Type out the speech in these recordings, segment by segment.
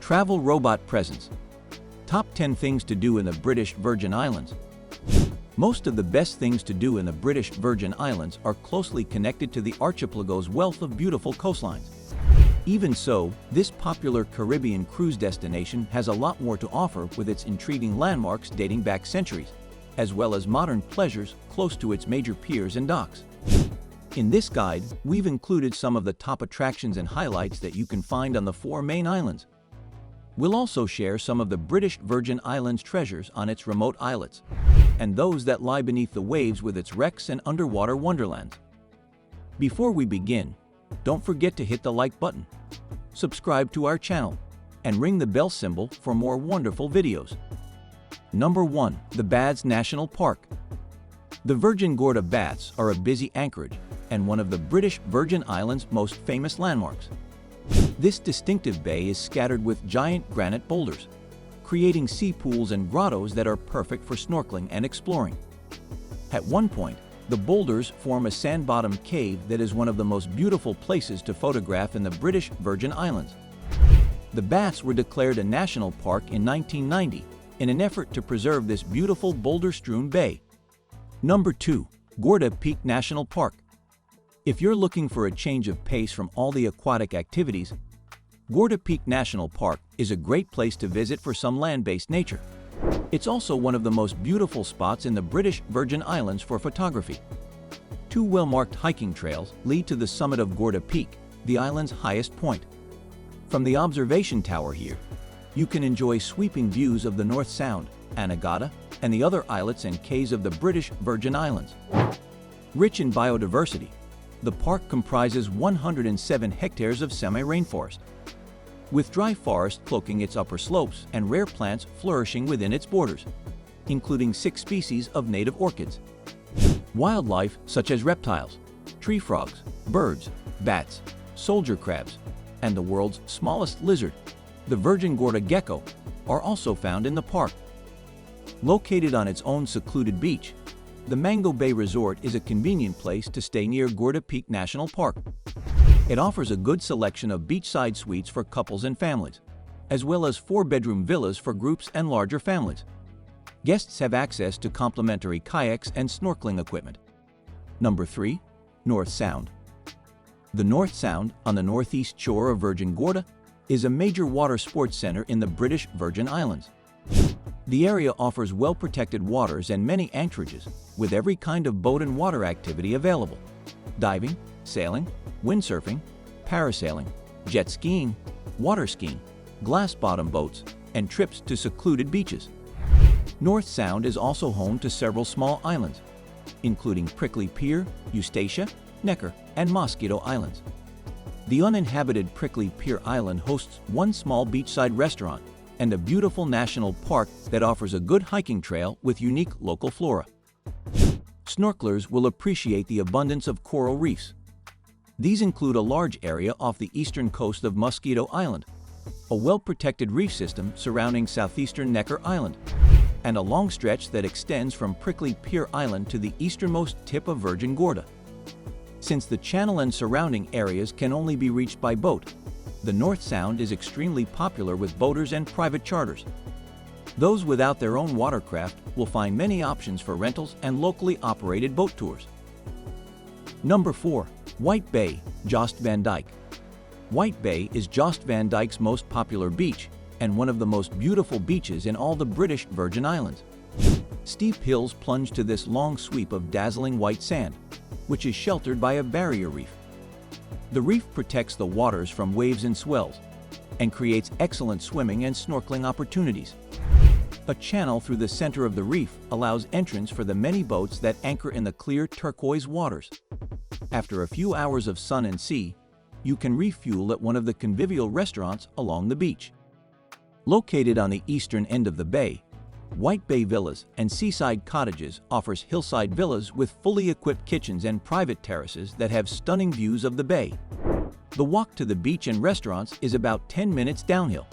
Travel robot presence. Top 10 things to do in the British Virgin Islands. Most of the best things to do in the British Virgin Islands are closely connected to the archipelago's wealth of beautiful coastlines. Even so, this popular Caribbean cruise destination has a lot more to offer with its intriguing landmarks dating back centuries, as well as modern pleasures close to its major piers and docks. In this guide, we've included some of the top attractions and highlights that you can find on the 4 main islands. We'll also share some of the British Virgin Islands treasures on its remote islets, and those that lie beneath the waves with its wrecks and underwater wonderlands. Before we begin, don't forget to hit the like button, subscribe to our channel, and ring the bell symbol for more wonderful videos. Number 1. The Baths National Park. The Virgin Gorda Baths are a busy anchorage and one of the British Virgin Islands' most famous landmarks. This distinctive bay is scattered with giant granite boulders, creating sea pools and grottos that are perfect for snorkeling and exploring. At one point, the boulders form a sand-bottom cave that is one of the most beautiful places to photograph in the British Virgin Islands. The baths were declared a national park in 1990 in an effort to preserve this beautiful boulder-strewn bay. Number 2. Gorda Peak National Park. If you're looking for a change of pace from all the aquatic activities, Gorda Peak National Park is a great place to visit for some land-based nature. It's also one of the most beautiful spots in the British Virgin Islands for photography. 2 well-marked hiking trails lead to the summit of Gorda Peak, the island's highest point. From the observation tower here, you can enjoy sweeping views of the North Sound, Anagata, and the other islets and cays of the British Virgin Islands. Rich in biodiversity, the park comprises 107 hectares of semi-rainforest, with dry forest cloaking its upper slopes and rare plants flourishing within its borders, including 6 species of native orchids. Wildlife such as reptiles, tree frogs, birds, bats, soldier crabs, and the world's smallest lizard, the Virgin Gorda gecko, are also found in the park. Located on its own secluded beach, the Mango Bay Resort is a convenient place to stay near Gorda Peak National Park. It offers a good selection of beachside suites for couples and families, as well as 4-bedroom villas for groups and larger families. Guests have access to complimentary kayaks and snorkeling equipment. Number 3. North Sound. The North Sound, on the northeast shore of Virgin Gorda, is a major water sports center in the British Virgin Islands. The area offers well-protected waters and many anchorages, with every kind of boat and water activity available: diving, sailing, windsurfing, parasailing, jet skiing, water skiing, glass-bottom boats, and trips to secluded beaches. North Sound is also home to several small islands, including Prickly Pier, Eustacia, Necker, and Mosquito Islands. The uninhabited Prickly Pier Island hosts one small beachside restaurant and a beautiful national park that offers a good hiking trail with unique local flora. Snorkelers will appreciate the abundance of coral reefs. These include a large area off the eastern coast of Mosquito Island, a well-protected reef system surrounding southeastern Necker Island, and a long stretch that extends from Prickly Pier Island to the easternmost tip of Virgin Gorda. Since the channel and surrounding areas can only be reached by boat, the North Sound is extremely popular with boaters and private charters. Those without their own watercraft will find many options for rentals and locally operated boat tours. Number 4. White Bay, Jost Van Dyke. White Bay is Jost Van Dyke's most popular beach and one of the most beautiful beaches in all the British Virgin Islands. Steep hills plunge to this long sweep of dazzling white sand, which is sheltered by a barrier reef. The reef protects the waters from waves and swells and creates excellent swimming and snorkeling opportunities. A channel through the center of the reef allows entrance for the many boats that anchor in the clear turquoise waters. After a few hours of sun and sea, you can refuel at one of the convivial restaurants along the beach. Located on the eastern end of the bay, White Bay Villas and Seaside Cottages offers hillside villas with fully equipped kitchens and private terraces that have stunning views of the bay. The walk to the beach and restaurants is about 10 minutes downhill,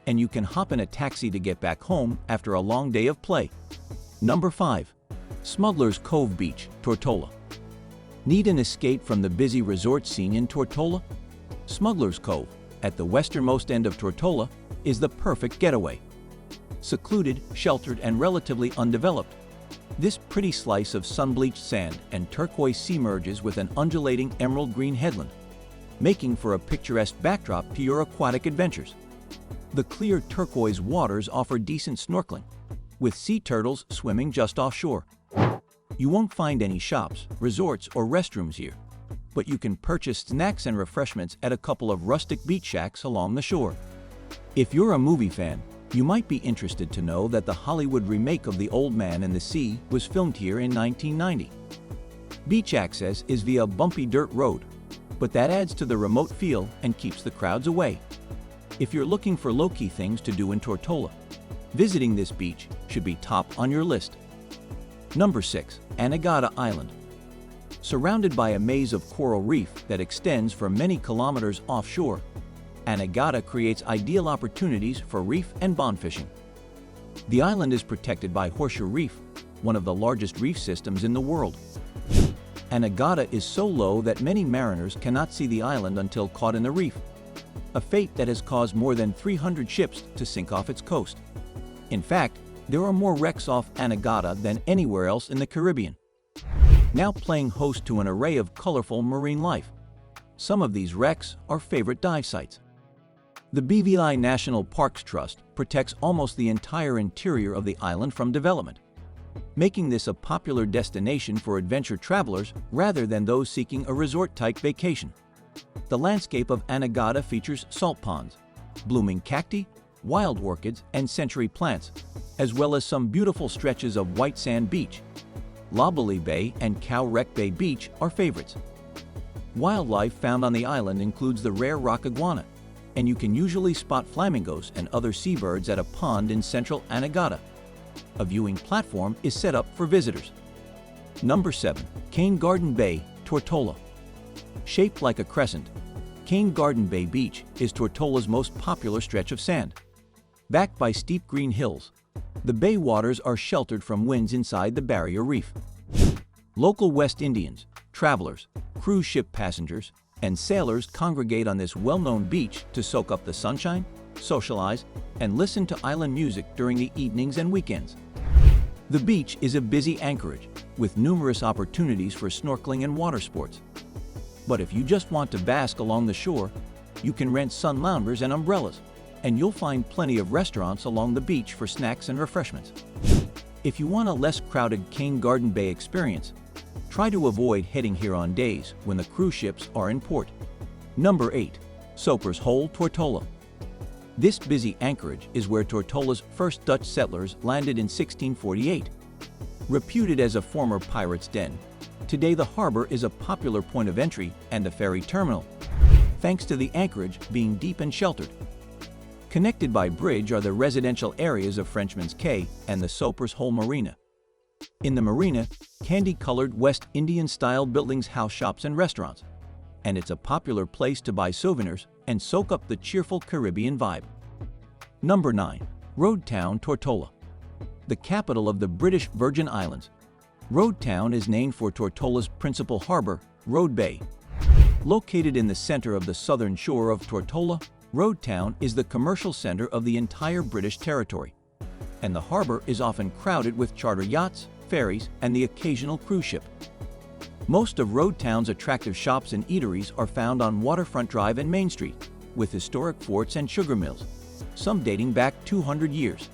and you can hop in a taxi to get back home after a long day of play. Number 5. Smugglers Cove Beach, Tortola. Need an escape from the busy resort scene in Tortola? Smugglers Cove, at the westernmost end of Tortola, is the perfect getaway. Secluded, sheltered, and relatively undeveloped, this pretty slice of sun-bleached sand and turquoise sea merges with an undulating emerald green headland, making for a picturesque backdrop to your aquatic adventures. The clear turquoise waters offer decent snorkeling, with sea turtles swimming just offshore. You won't find any shops, resorts, or restrooms here, but you can purchase snacks and refreshments at a couple of rustic beach shacks along the shore. If you're a movie fan, you might be interested to know that the Hollywood remake of The Old Man and the Sea was filmed here in 1990. Beach access is via bumpy dirt road, but that adds to the remote feel and keeps the crowds away. If you're looking for low-key things to do in Tortola, visiting this beach should be top on your list. Number 6. Anagata Island. Surrounded by a maze of coral reef that extends for many kilometers offshore, Anagata creates ideal opportunities for reef and bond fishing. The island is protected by Horseshoe Reef, one of the largest reef systems in the world. Anagata is so low that many mariners cannot see the island until caught in the reef, a fate that has caused more than 300 ships to sink off its coast. In fact, there are more wrecks off Anagata than anywhere else in the Caribbean, now playing host to an array of colorful marine life. Some of these wrecks are favorite dive sites. The BVI National Parks Trust protects almost the entire interior of the island from development, making this a popular destination for adventure travelers rather than those seeking a resort-type vacation. The landscape of Anagata features salt ponds, blooming cacti, wild orchids, and century plants, as well as some beautiful stretches of white sand beach. Loblolly Bay and Cow Wreck Bay Beach are favorites. Wildlife found on the island includes the rare rock iguana, and you can usually spot flamingos and other seabirds at a pond in central Anagata. A viewing platform is set up for visitors. Number 7. Cane Garden Bay, Tortola. Shaped like a crescent, Cane Garden Bay Beach is Tortola's most popular stretch of sand. Backed by steep green hills, the bay waters are sheltered from winds inside the barrier reef. Local West Indians, travelers, cruise ship passengers, and sailors congregate on this well-known beach to soak up the sunshine, socialize, and listen to island music during the evenings and weekends. The beach is a busy anchorage, with numerous opportunities for snorkeling and water sports. But if you just want to bask along the shore, you can rent sun loungers and umbrellas, and you'll find plenty of restaurants along the beach for snacks and refreshments. If you want a less crowded Cane Garden Bay experience, try to avoid heading here on days when the cruise ships are in port. Number 8. Soper's Hole, Tortola. This busy anchorage is where Tortola's first Dutch settlers landed in 1648. Reputed as a former pirate's den, today the harbor is a popular point of entry and a ferry terminal, thanks to the anchorage being deep and sheltered. Connected by bridge are the residential areas of Frenchman's Cay and the Soper's Hole Marina. In the marina, candy-colored West Indian-style buildings house shops and restaurants, and it's a popular place to buy souvenirs and soak up the cheerful Caribbean vibe. Number 9. Road Town, Tortola. The capital of the British Virgin Islands, Road Town is named for Tortola's principal harbor, Road Bay. Located in the center of the southern shore of Tortola, Road Town is the commercial center of the entire British territory, and the harbor is often crowded with charter yachts, ferries, and the occasional cruise ship. Most of Road Town's attractive shops and eateries are found on Waterfront Drive and Main Street, with historic forts and sugar mills, some dating back 200 years.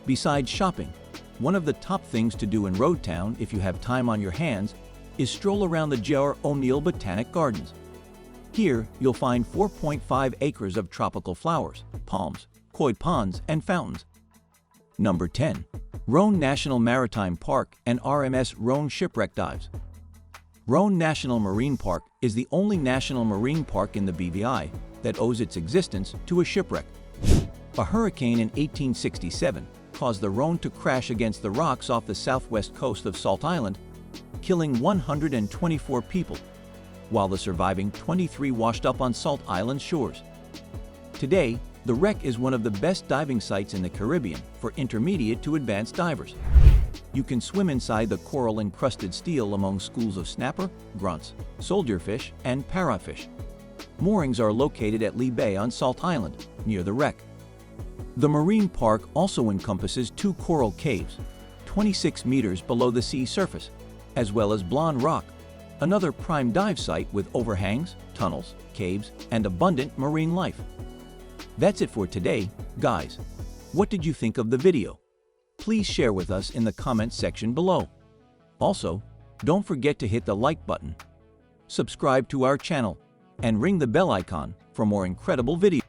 Besides shopping, one of the top things to do in Road Town if you have time on your hands is stroll around the J.R. O'Neill Botanic Gardens. Here, you'll find 4.5 acres of tropical flowers, palms, koi ponds, and fountains. Number 10. Roan National Maritime Park and RMS Roan Shipwreck Dives. Roan National Marine Park is the only national marine park in the BVI that owes its existence to a shipwreck. A hurricane in 1867 caused the Roan to crash against the rocks off the southwest coast of Salt Island, killing 124 people, while the surviving 23 washed up on Salt Island's shores. Today, the wreck is one of the best diving sites in the Caribbean for intermediate to advanced divers. You can swim inside the coral-encrusted steel among schools of snapper, grunts, soldierfish, and parrotfish. Moorings are located at Lee Bay on Salt Island, near the wreck. The marine park also encompasses 2 coral caves, 26 meters below the sea surface, as well as Blonde Rock, another prime dive site with overhangs, tunnels, caves, and abundant marine life. That's it for today, guys. What did you think of the video? Please share with us in the comments section below. Also, don't forget to hit the like button, subscribe to our channel, and ring the bell icon for more incredible videos.